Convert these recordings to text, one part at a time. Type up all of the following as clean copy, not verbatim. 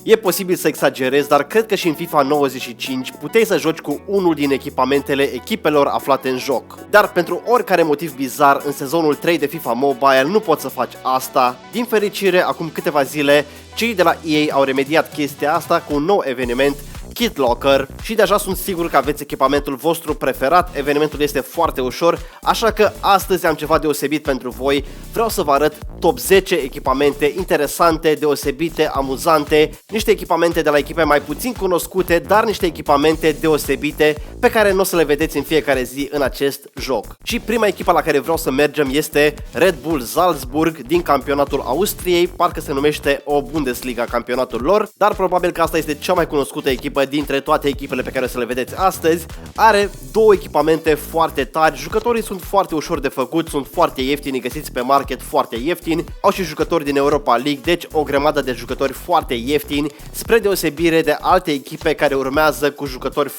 E posibil să exagerez, dar cred că și în FIFA 95 puteai să joci cu unul din echipamentele echipelor aflate în joc. Dar pentru oricare motiv bizar, în sezonul 3 de FIFA Mobile nu poți să faci asta. Din fericire, acum câteva zile, cei de la EA au remediat chestia asta cu un nou eveniment, Kit Locker, și deja sunt sigur că aveți echipamentul vostru preferat. Evenimentul este foarte ușor, așa că astăzi am ceva deosebit pentru voi. Vreau să vă arăt top 10 echipamente interesante, deosebite, amuzante, niște echipamente de la echipe mai puțin cunoscute, dar niște echipamente deosebite pe care nu o să le vedeți în fiecare zi în acest joc. Și prima echipă la care vreau să mergem este Red Bull Salzburg din campionatul Austriei, parcă se numește o Bundesliga campionatul lor, dar probabil că asta este cea mai cunoscută echipă dintre toate echipele pe care o să le vedeți astăzi. Are două echipamente foarte tari, jucătorii sunt foarte ușor de făcut, sunt foarte ieftini, găsiți pe market foarte ieftini, au și jucători din Europa League, deci o grămadă de jucători foarte ieftini, spre deosebire de alte echipe care urmează cu jucători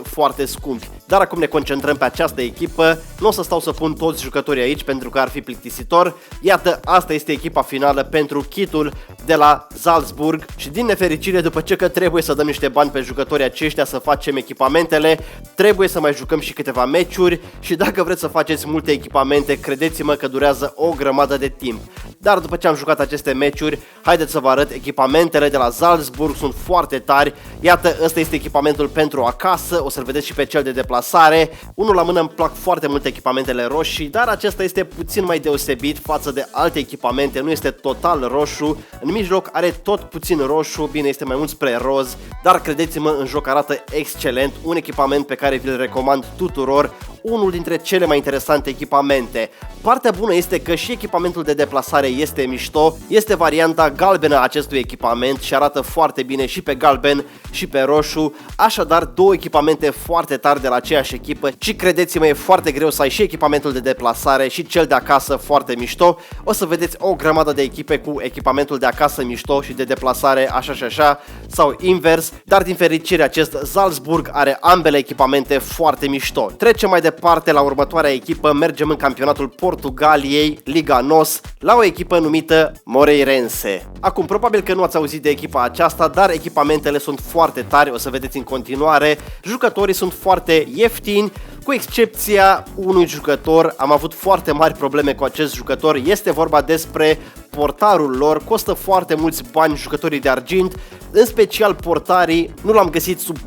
foarte scumpi. Dar acum ne concentrăm pe această echipă, nu o să stau să pun toți jucătorii aici pentru că ar fi plictisitor. Iată, asta este echipa finală pentru kitul de la Salzburg și din nefericire, după ce că trebuie să dăm niște bani pe jucătorii aceștia să facem echipamentele, trebuie să mai jucăm și câteva meciuri și dacă vreți să faceți multe echipamente, credeți-mă că durează o grămadă de timp. Dar după ce am jucat aceste meciuri, haideți să vă arăt echipamentele de la Salzburg, sunt foarte tari. Iată, ăsta este echipamentul pentru acasă, o să-l vedeți și pe cel de deplasare. Unul la mână, îmi plac foarte mult echipamentele roșii, dar acesta este puțin mai deosebit față de alte echipamente, nu este total roșu, în mijloc are tot puțin roșu, bine, este mai mult spre roz, dar credeți-mă, în joc arată excelent, un echipament pe care vi-l recomand tuturor, unul dintre cele mai interesante echipamente. Partea bună este că și echipamentul de deplasare este mișto, este varianta galbenă a acestui echipament și arată foarte bine și pe galben și pe roșu, așadar două echipamente foarte tari de la aceeași echipă și credeți-mă, e foarte greu să ai și echipamentul de deplasare și cel de acasă foarte mișto. O să vedeți o grămadă de echipe cu echipamentul de acasă mișto și de deplasare așa și așa sau invers, dar din fericire acest Salzburg are ambele echipamente foarte mișto. Trecem mai departe la următoarea echipă, mergem în campionatul Portugaliei, Liga NOS, la o echipă numită Moreirense. Acum, probabil că nu ați auzit de echipa aceasta, dar echipamentele sunt foarte tari, o să vedeți în continuare. Jucătorii sunt foarte ieftini, cu excepția unui jucător. Am avut foarte mari probleme cu acest jucător, este vorba despre portarul lor, costă foarte mulți bani jucătorii de argint, în special portarii, nu l-am găsit sub 40.000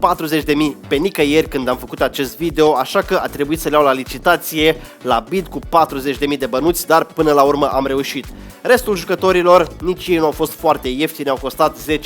pe nicăieri când am făcut acest video, așa că a trebuit să le iau la licitație, la bid cu 40.000 de bănuți, dar până la urmă am reușit. Restul jucătorilor, nici ei nu au fost foarte ieftini, au costat 10-15.000,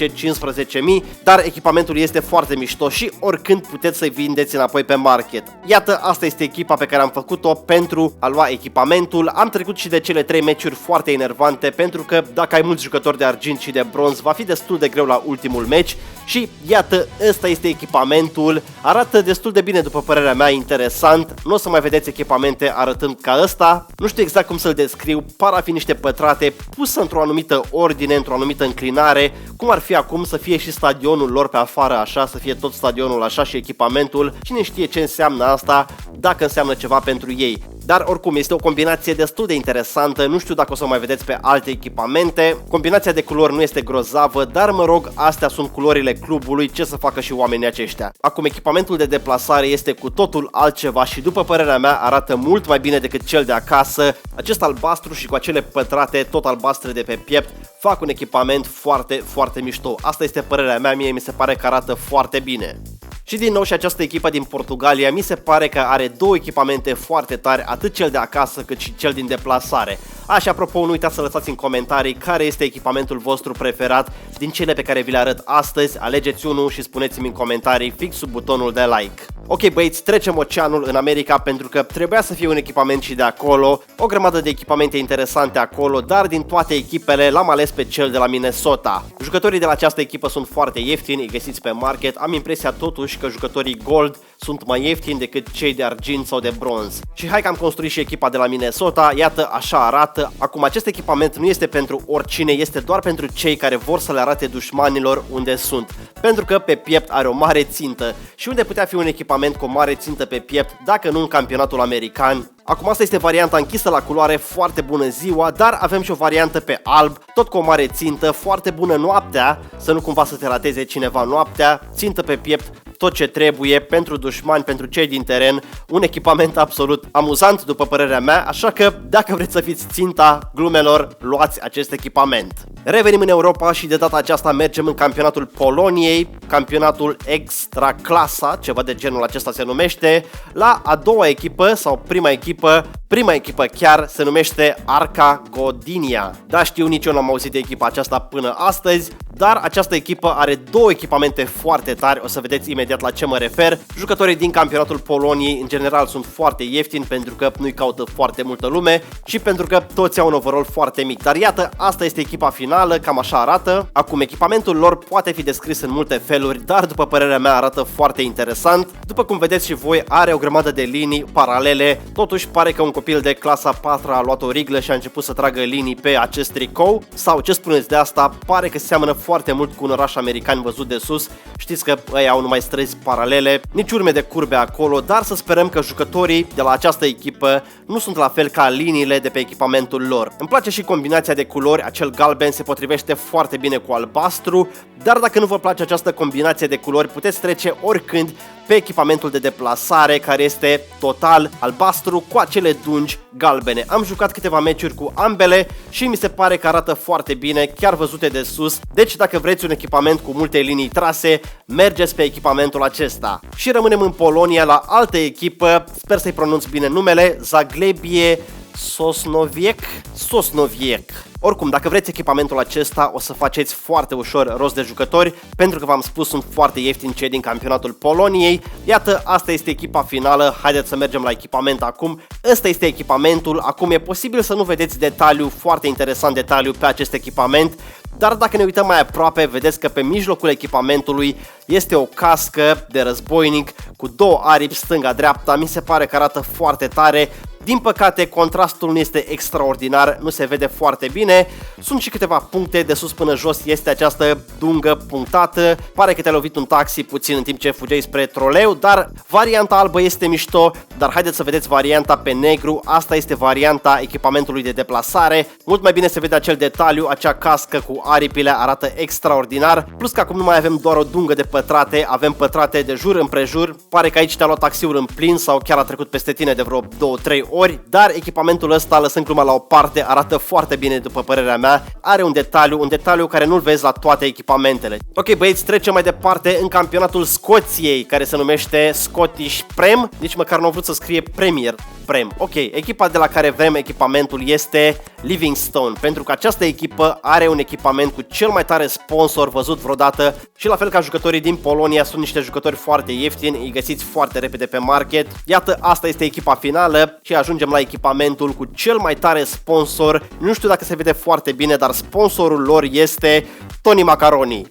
dar echipamentul este foarte mișto și oricând puteți să-i vindeți înapoi pe market. Iată, asta este echipa pe care am făcut-o pentru a lua echipamentul. Am trecut și de cele 3 meciuri foarte enervante, pentru că dacă ai mulți jucători de argint și de bronz, va fi destul de greu la ultimul meci. Și iată, ăsta este echipamentul, arată destul de bine după părerea mea, interesant, nu o să mai vedeți echipamente arătând ca ăsta, nu știu exact cum să-l descriu, par a fi niște pătrate pusă într-o anumită ordine, într-o anumită înclinare, cum ar fi acum să fie și stadionul lor pe afară așa, să fie tot stadionul așa și echipamentul, cine știe ce înseamnă asta, dacă înseamnă ceva pentru ei. Dar oricum este o combinație destul de interesantă, nu știu dacă o să o mai vedeți pe alte echipamente. Combinația de culori nu este grozavă, dar mă rog, astea sunt culorile clubului, ce să facă și oamenii aceștia. Acum, echipamentul de deplasare este cu totul altceva și după părerea mea arată mult mai bine decât cel de acasă. Acest albastru și cu acele pătrate tot albastre de pe piept fac un echipament foarte mișto. Asta este părerea mea, mie mi se pare că arată foarte bine. Și din nou și această echipă din Portugalia mi se pare că are două echipamente foarte tari, atât cel de acasă cât și cel din deplasare. Așa, apropo, nu uitați să lăsați în comentarii care este echipamentul vostru preferat din cele pe care vi le arăt astăzi, alegeți unul și spuneți-mi în comentarii fix sub butonul de like. Ok băieți, trecem oceanul în America pentru că trebuia să fie un echipament și de acolo, o grămadă de echipamente interesante acolo, dar din toate echipele l-am ales pe cel de la Minnesota. Jucătorii de la această echipă sunt foarte ieftini, îi găsiți pe market, am impresia totuși că jucătorii Gold sunt mai ieftini decât cei de argint sau de bronz. Și hai că am construit și echipa de la Minnesota, iată așa arată. Acum acest echipament nu este pentru oricine, este doar pentru cei care vor să le arate dușmanilor unde sunt. Pentru că pe piept are o mare țintă. Și unde putea fi un echipament cu o mare țintă pe piept dacă nu în campionatul american? Acum asta este varianta închisă la culoare, foarte bună ziua, dar avem și o variantă pe alb, tot cu o mare țintă, foarte bună noaptea, să nu cumva să te rateze cineva noaptea, țintă pe piept, tot ce trebuie pentru dușmani, pentru cei din teren, un echipament absolut amuzant după părerea mea, așa că dacă vreți să fiți ținta glumelor, luați acest echipament. Revenim în Europa și de data aceasta mergem în campionatul Poloniei, campionatul Extra Clasa, ceva de genul acesta se numește, la a doua echipă sau prima echipă chiar se numește Arca Gdynia. Da, știu, nici eu n-am auzit de echipa aceasta până astăzi, dar această echipă are două echipamente foarte tari, o să vedeți imediat la ce mă refer. Jucătorii din campionatul Poloniei în general sunt foarte ieftini pentru că nu-i caută foarte multă lume și pentru că toți au un overall foarte mic. Dar iată, asta este echipa finală, cam așa arată. Acum, echipamentul lor poate fi descris în multe feluri, dar după părerea mea arată foarte interesant. După cum vedeți și voi, are o grămadă de linii paralele, totuși pare că un copil de clasa 4 a luat o riglă și a început să tragă linii pe acest tricou. Sau ce spuneți de asta? Pare că seamănă foarte mult cu un oraș american văzut de sus. Știți că ei au numai străzi paralele, nici urme de curbe acolo, dar să sperăm că jucătorii de la această echipă nu sunt la fel ca liniile de pe echipamentul lor. Îmi place și combinația de culori, acel galben se potrivește foarte bine cu albastru, dar dacă nu vă place această combinație de culori, puteți trece oricând pe echipamentul de deplasare, care este total albastru cu acele dungi galbene. Am jucat câteva meciuri cu ambele și mi se pare că arată foarte bine, chiar văzute de sus. Deci dacă vreți un echipament cu multe linii trase, mergeți pe echipamentul acesta. Și rămânem în Polonia la altă echipă, sper să-i pronunț bine numele, Zagłębie Sosnowiec. Oricum, dacă vreți echipamentul acesta, o să faceți foarte ușor rost de jucători, pentru că v-am spus, sunt foarte ieftini cei din campionatul Poloniei. Iată, asta este echipa finală, haideți să mergem la echipament acum. Ăsta este echipamentul, acum e posibil să nu vedeți detaliu, foarte interesant detaliu pe acest echipament, dar dacă ne uităm mai aproape, vedeți că pe mijlocul echipamentului este o cască de războinic cu două aripi stânga-dreapta, mi se pare că arată foarte tare. Din păcate, contrastul nu este extraordinar, nu se vede foarte bine. Sunt și câteva puncte, de sus până jos este această dungă punctată. Pare că te-a lovit un taxi puțin în timp ce fugeai spre troleu, dar varianta albă este mișto. Dar haideți să vedeți varianta pe negru, asta este varianta echipamentului de deplasare. Mult mai bine se vede acel detaliu, acea cască cu aripile arată extraordinar. Plus că acum nu mai avem doar o dungă de pătrate, avem pătrate de jur împrejur. Pare că aici te-a luat taxiul în plin sau chiar a trecut peste tine de vreo 2-3 ori, dar echipamentul ăsta, lăsând gluma la o parte, arată foarte bine după părerea mea. Are un detaliu care nu-l vezi la toate echipamentele. Ok, băieți, trecem mai departe în campionatul Scoției, care se numește Scottish Prem. Nici măcar nu au vrut să scrie Premier Prem. Ok, echipa de la care vrem echipamentul este Livingstone, pentru că această echipă are un echipament cu cel mai tare sponsor văzut vreodată și la fel ca jucătorii din Polonia sunt niște jucători foarte ieftini, îi găsiți foarte repede pe market. Iată, asta este echipa finală și ajungem la echipamentul cu cel mai tare sponsor. Nu știu dacă se vede foarte bine, dar sponsorul lor este Tony Macaroni.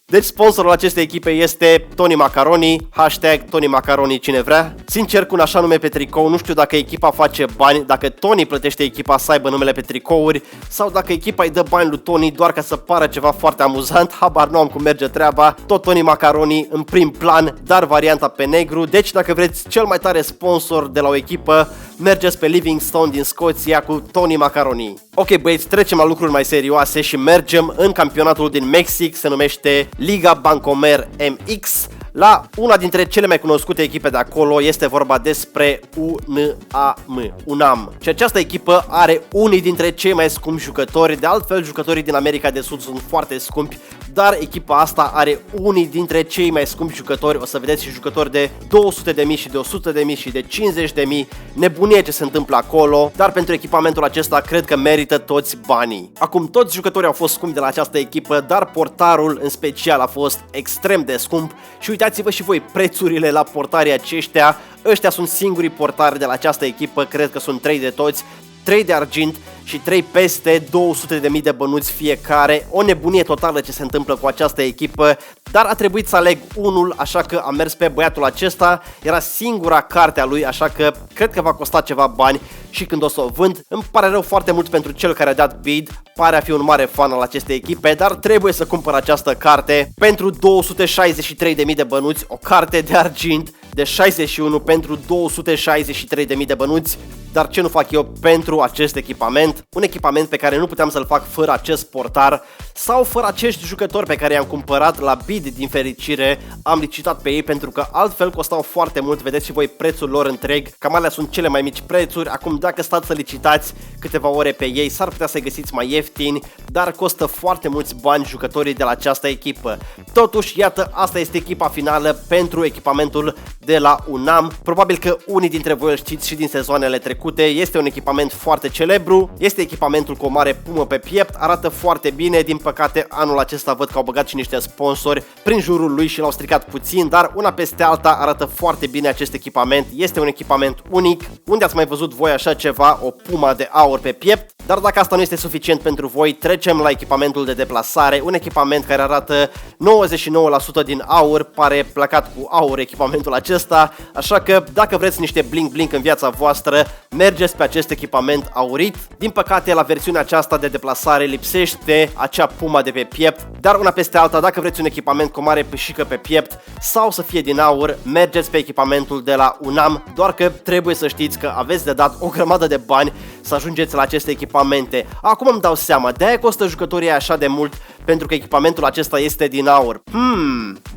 Deci sponsorul acestei echipe este Tony Macaroni, hashtag Tony Macaroni cine vrea. Sincer, cu un așa nume pe tricou, nu știu dacă echipa face bani, dacă Tony plătește echipa să aibă numele pe tricouri sau dacă echipa îi dă bani lui Tony doar ca să pară ceva foarte amuzant, habar nu am cum merge treaba. Tot Tony Macaroni în prim plan, dar varianta pe negru. Deci dacă vreți cel mai tare sponsor de la o echipă, mergeți pe Livingstone din Scoția cu Tony Macaroni. Ok, băieți, trecem la lucruri mai serioase și mergem în campionatul din Mexic, se numește Liga Bancomer MX. La una dintre cele mai cunoscute echipe de acolo este vorba despre UNAM. Și această echipă are unii dintre cei mai scumpi jucători, de altfel jucătorii din America de Sud sunt foarte scumpi, dar echipa asta are unii dintre cei mai scumpi jucători, o să vedeți și jucători de 200.000 și de 100.000 și de 50.000, nebunie ce se întâmplă acolo, dar pentru echipamentul acesta cred că merită toți banii. Acum, toți jucătorii au fost scumpi de la această echipă, dar portarul în special a fost extrem de scump și uitați-vă și voi prețurile la portarii aceștia. Ăștia sunt singurii portari de la această echipă, cred că sunt 3 de toți, 3 de argint și 3 peste 200.000 de bănuți fiecare. O nebunie totală ce se întâmplă cu această echipă, dar a trebuit să aleg unul, așa că am mers pe băiatul acesta. Era singura carte a lui, așa că cred că va costa ceva bani și când o să o vând. Îmi pare rău foarte mult pentru cel care a dat bid, pare a fi un mare fan al acestei echipe, dar trebuie să cumpăr această carte pentru 263.000 de bănuți, o carte de argint de 61 pentru 263.000 de bănuți. Dar ce nu fac eu pentru acest echipament? Un echipament pe care nu puteam să-l fac fără acest portar sau fără acești jucători pe care i-am cumpărat la bid. Din fericire am licitat pe ei pentru că altfel costau foarte mult. Vedeți și voi prețul lor întreg, cam alea sunt cele mai mici prețuri. Acum dacă stați să licitați câteva ore pe ei, s-ar putea să găsiți mai ieftini, dar costă foarte mulți bani jucătorii de la această echipă. Totuși, iată, asta este echipa finală pentru echipamentul de la UNAM. Probabil că unii dintre voi îl știți și din sezoanele trecute. Este un echipament foarte celebru, este echipamentul cu o mare pumă pe piept, arată foarte bine. Din păcate anul acesta văd că au băgat și niște sponsori prin jurul lui și l-au stricat puțin, dar una peste alta arată foarte bine acest echipament. Este un echipament unic. Unde ați mai văzut voi așa ceva, o pumă de aur pe piept? Dar dacă asta nu este suficient pentru voi, trecem la echipamentul de deplasare, un echipament care arată 99% din aur, pare placat cu aur echipamentul acesta, așa că dacă vreți niște bling bling în viața voastră, mergeți pe acest echipament aurit. Din păcate, la versiunea aceasta de deplasare lipsește acea pumă de pe piept, dar una peste alta, dacă vreți un echipament cu mare pâșică pe piept sau să fie din aur, mergeți pe echipamentul de la UNAM, doar că trebuie să știți că aveți de dat o grămadă de bani să ajungeți la aceste echipamente. Acum îmi dau seama, de-aia costă jucătorii așa de mult, pentru că echipamentul acesta este din aur.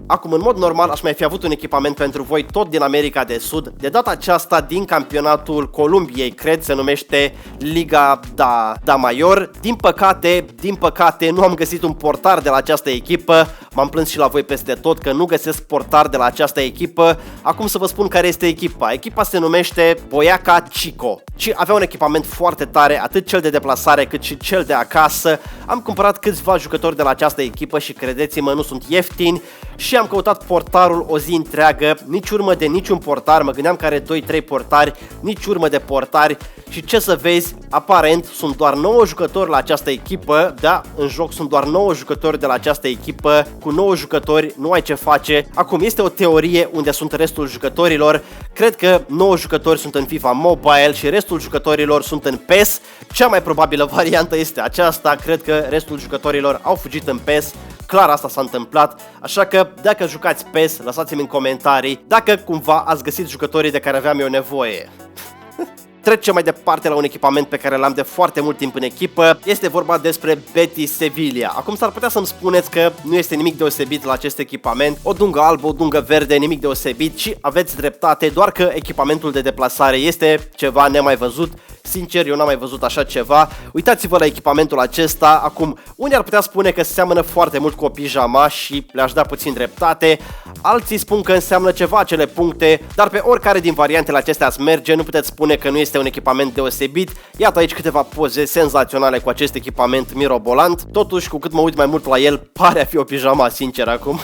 Acum, în mod normal, aș mai fi avut un echipament pentru voi tot din America de Sud, de data aceasta din campionatul Columbiei, cred, se numește Liga da Mayor. Din păcate, nu am găsit un portar de la această echipă. M-am plâns și la voi peste tot că nu găsesc portar de la această echipă. Acum să vă spun care este echipa. Echipa se numește Boyacá Chico și avea un echipament foarte tare, atât cel de deplasare cât și cel de acasă. Am cumpărat câțiva jucători de la această echipă și credeți-mă, nu sunt ieftini și am căutat portarul o zi întreagă, nici urmă de niciun portar, mă gândeam că are 2-3 portari, nici urmă de portari și ce să vezi, aparent sunt doar 9 jucători la această echipă, da, în joc sunt doar 9 jucători de la această echipă, cu 9 jucători nu ai ce face. Acum este o teorie unde sunt restul jucătorilor, cred că 9 jucători sunt în FIFA Mobile și restul jucătorilor sunt în PES, cea mai probabilă variantă este aceasta, cred că restul jucătorilor au fugit în PES. Clar asta s-a întâmplat, așa că dacă jucați PES, lăsați-mi în comentarii dacă cumva ați găsit jucătorii de care aveam eu nevoie. Trecem mai departe la un echipament pe care l-am de foarte mult timp în echipă. Este vorba despre Betis Sevilla. Acum s-ar putea să-mi spuneți că nu este nimic deosebit la acest echipament. O dungă albă, o dungă verde, nimic deosebit și aveți dreptate, doar că echipamentul de deplasare este ceva nemai văzut. Sincer, eu n-am mai văzut așa ceva. Uitați-vă la echipamentul acesta. Acum, unii ar putea spune că seamănă foarte mult cu o pijama și le-aș da puțin dreptate. Alții spun că înseamnă ceva acele puncte, dar pe oricare din variantele acestea ați merge, nu puteți spune că nu este un echipament deosebit. Iată aici câteva poze senzaționale cu acest echipament mirobolant. Totuși, cu cât mă uit mai mult la el, pare a fi o pijama, sincer, acum.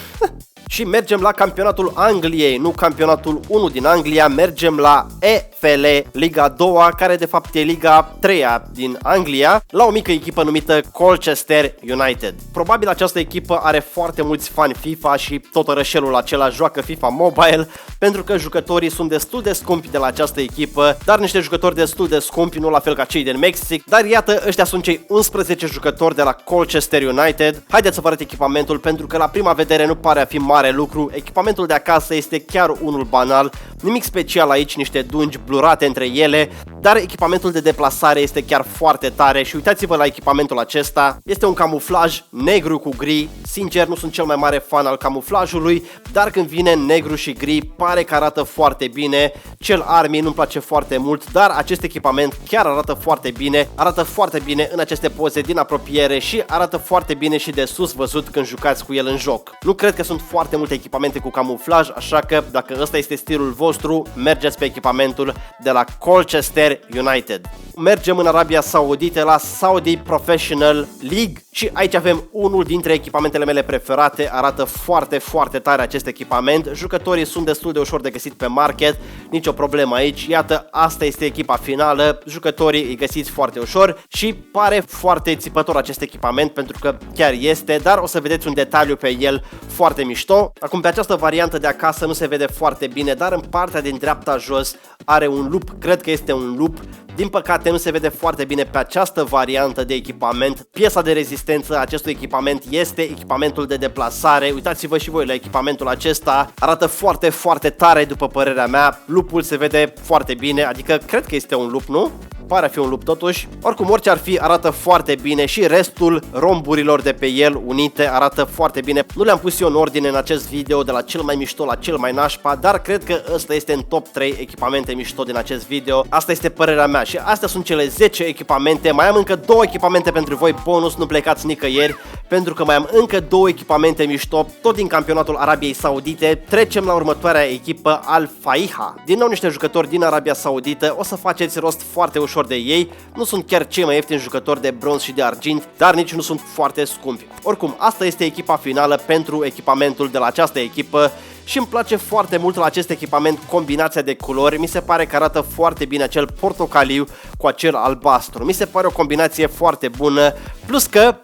Și mergem la campionatul Angliei, nu campionatul 1 din Anglia, mergem la EFL, Liga 2, care de fapt e Liga 3 din Anglia, la o mică echipă numită Colchester United. Probabil această echipă are foarte mulți fani FIFA și tot orășelul acela joacă FIFA Mobile, pentru că jucătorii sunt destul de scumpi de la această echipă, dar niște jucători destul de scumpi, nu la fel ca cei din Mexic, dar iată, ăștia sunt cei 11 jucători de la Colchester United. Haideți să vă arăt echipamentul, pentru că la prima vedere nu pare a fi mare lucru. Echipamentul de acasă este chiar unul banal, nimic special aici, niște dungi blurate între ele, dar echipamentul de deplasare este chiar foarte tare și uitați-vă la echipamentul acesta. Este un camuflaj negru cu gri. Sincer, nu sunt cel mai mare fan al camuflajului, dar când vine negru și gri, pare că arată foarte bine. Cel Army nu-mi place foarte mult, dar acest echipament chiar arată foarte bine. Arată foarte bine în aceste poze din apropiere și arată foarte bine și de sus văzut când jucați cu el în joc. Nu cred că sunt foarte multe echipamente cu camuflaj, așa că dacă ăsta este stilul vostru, mergeți pe echipamentul de la Colchester Manchester United. Mergem în Arabia Saudită la Saudi Professional League și aici avem unul dintre echipamentele mele preferate. Arată foarte, foarte tare acest echipament. Jucătorii sunt destul de ușor de găsit pe market, nicio problemă aici. Iată, asta este echipa finală. Jucătorii îi găsiți foarte ușor și pare foarte țipător acest echipament, pentru că chiar este, dar o să vedeți un detaliu pe el foarte mișto. Acum, pe această variantă de acasă nu se vede foarte bine, dar în partea din dreapta jos are un lup, cred că este un lup. Din păcate nu se vede foarte bine pe această variantă de echipament. Piesa de rezistență a acestui echipament este echipamentul de deplasare. Uitați-vă și voi la echipamentul acesta. Arată foarte, foarte tare după părerea mea. Lupul se vede foarte bine, adică cred că este un lup, nu? Pare a fi un lup totuși. Oricum, orice ar fi, arată foarte bine și restul romburilor de pe el unite arată foarte bine. Nu le-am pus eu în ordine în acest video de la cel mai mișto la cel mai nașpa, dar cred că ăsta este în top 3 echipamente mișto din acest video. Asta este părerea mea și astea sunt cele 10 echipamente. Mai am încă 2 echipamente pentru voi bonus, nu plecați nicăieri, pentru că mai am încă 2 echipamente mișto, tot din campionatul Arabiei Saudite. Trecem la următoarea echipă, Al Faiha. Din nou niște jucători din Arabia Saudită, o să faceți rost foarte ușor de ei. Nu sunt chiar cei mai ieftini jucători de bronz și de argint, dar nici nu sunt foarte scumpi. Oricum, asta este echipa finală pentru echipamentul de la această echipă. Și îmi place foarte mult la acest echipament combinația de culori. Mi se pare că arată foarte bine acel portocaliu cu acel albastru. Mi se pare o combinație foarte bună.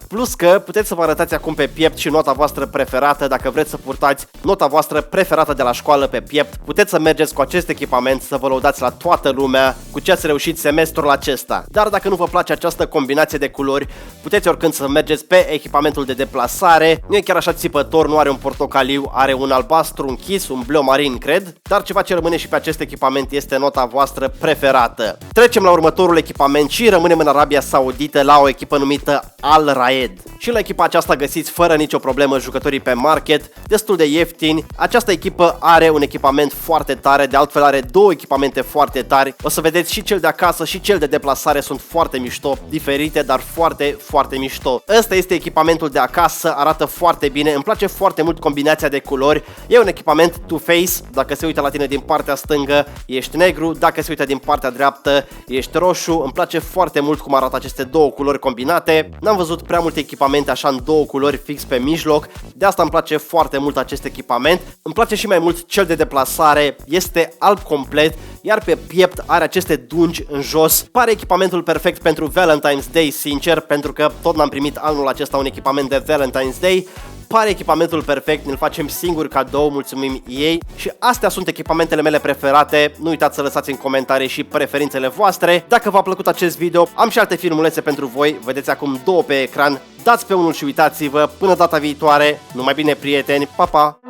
Plus că puteți să vă arătați acum pe piept și nota voastră preferată. Dacă vreți să purtați nota voastră preferată de la școală pe piept, puteți să mergeți cu acest echipament să vă lăudați la toată lumea cu ce ați reușit semestrul acesta. Dar dacă nu vă place această combinație de culori, puteți oricând să mergeți pe echipamentul de deplasare. Nu e chiar așa țipător, nu are un portocaliu, are un albastru închis, un bleu marin, cred, dar ceva ce rămâne și pe acest echipament este nota voastră preferată. Trecem la următorul echipament și rămânem în Arabia Saudită la o echipă numită Al Raed. Și la echipa aceasta găsiți fără nicio problemă jucătorii pe market, destul de ieftini. Această echipă are un echipament foarte tare, de altfel are 2 echipamente foarte tari. O să vedeți și cel de acasă și cel de deplasare sunt foarte mișto, diferite, dar foarte, foarte mișto. Ăsta este echipamentul de acasă, arată foarte bine, îmi place foarte mult combinația de culori. E un echipament two-face, dacă se uită la tine din partea stângă ești negru, dacă se uită din partea dreaptă ești roșu. Îmi place foarte mult cum arată aceste două culori combinate. N-am văzut prea multe echipamente așa în două culori fix pe mijloc, de asta îmi place foarte mult acest echipament. Îmi place și mai mult cel de deplasare, este alb complet, iar pe piept are aceste dungi în jos. Pare echipamentul perfect pentru Valentine's Day, sincer, pentru că tot n-am primit anul acesta un echipament de Valentine's Day. Pare echipamentul perfect, ne-l facem singur cadou, mulțumim ei. Și astea sunt echipamentele mele preferate. Nu uitați să lăsați în comentarii și preferințele voastre. Dacă v-a plăcut acest video, am și alte filmulețe pentru voi. Vedeți acum 2 pe ecran. Dați pe unul și uitați-vă. Până data viitoare, numai bine, prieteni, pa, pa!